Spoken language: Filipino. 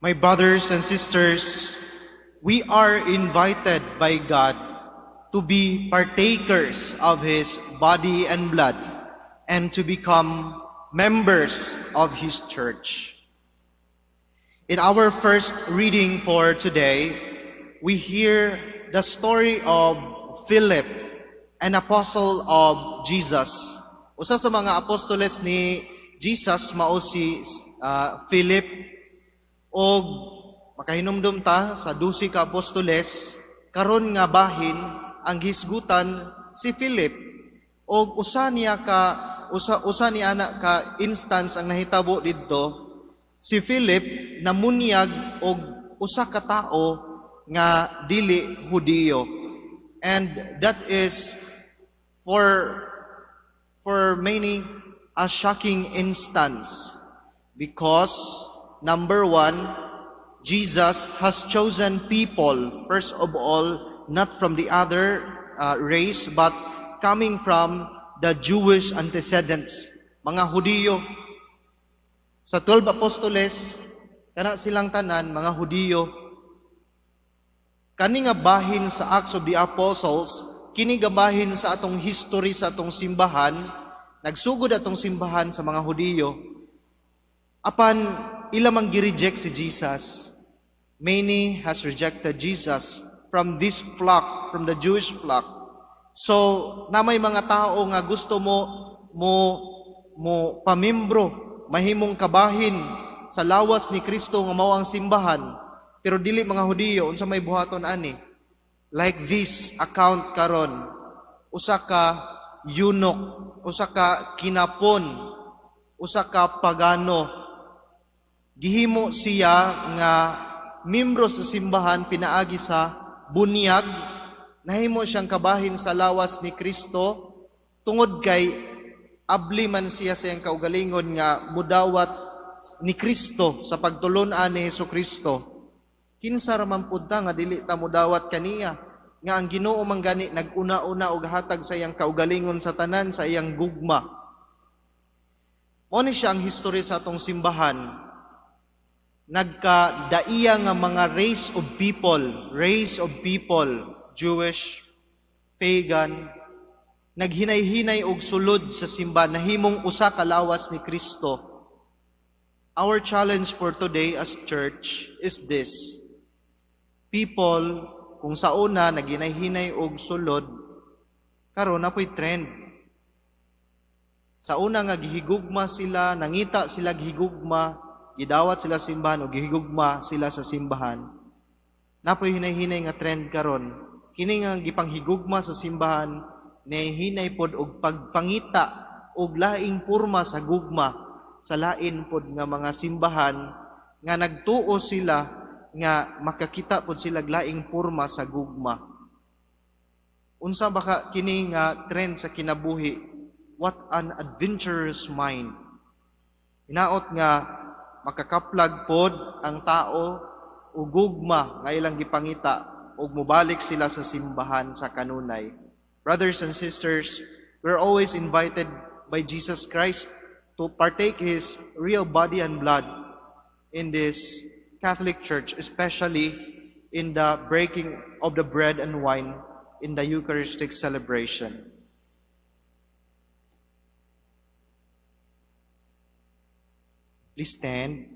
My brothers and sisters, we are invited by God to be partakers of His body and blood and to become members of His church. In our first reading for today, we hear the story of Philip, an apostle of Jesus. Usa sa mga apostoles ni Jesus mao si Philip, og makahinumdum ta sa 12 ka apostoles, karon nga bahin ang hisgutan si Philip, og usa niya ka instance ang nahitabo didto. Si Philip namunyag og usa ka tao nga dili Hudiyo, and that is for many a shocking instance, because number one, Jesus has chosen people, first of all, not from the other race, but coming from the Jewish antecedents, mga Hudiyo. Sa 12 apostoles, kana silang tanan, mga Hudiyo. Kani nga bahin sa Acts of the Apostles, kini gabahin sa atong history sa atong simbahan, nagsugod atong simbahan sa mga Hudiyo. Apan ilamang gi-reject si Jesus. Many has rejected Jesus from this flock, from the Jewish flock. So, na may mga tao nga gusto mo pamimbro, mahimong kabahin sa lawas ni Kristo nga mao ang simbahan, pero dili mga Hudiyo, unsa may buhaton ani? Like this account karon, usa ka eunuch, usa ka kinapon, usa ka pagano, gihimo siya nga membro sa simbahan pinaagi sa bunyag, nahimo siyang kabahin sa lawas ni Kristo tungod kay abli man siya sa iyang kaugalingon nga mudawat ni Kristo sa pagtulon-an ni Hesukristo. Kinsa ra man pud ta nga dili ta mudawat kaniya, nga ang Ginoo man gani nag-una-una og hatag sa iyang kaugalingon sa tanan sa iyang gugma. Mao ni siya ang history sa atong simbahan. Nagkadaiya nga mga race of people, Jewish, pagan, naghinay-hinay og sulod sa simbahan, nahimong usa ka lawas ni Kristo. Our challenge for today as church is this: people, kung sa una naghinay-hinay og sulod, karon napoy trend. Sa una nga gihigugma sila, nangita sila gihigugma, gidawat sila simbahan o gihigugma sila sa simbahan. Napoy hinay-hinay nga trend karon. Kini nga gipanghigugma sa simbahan, nahihinay pod og pagpangita og laing porma sa gugma sa lain pod nga mga simbahan nga nagtuo sila nga makakita pod sila laing porma sa gugma. Unsa baka kini nga trend sa kinabuhi? What an adventurous mind. Hinaot nga makakaplag pod ang tao o gugma nga ilang gipangita o mubalik sila sa simbahan sa kanunay. Brothers and sisters, we're always invited by Jesus Christ to partake His real body and blood in this Catholic Church, especially in the breaking of the bread and wine in the Eucharistic celebration. Please stand.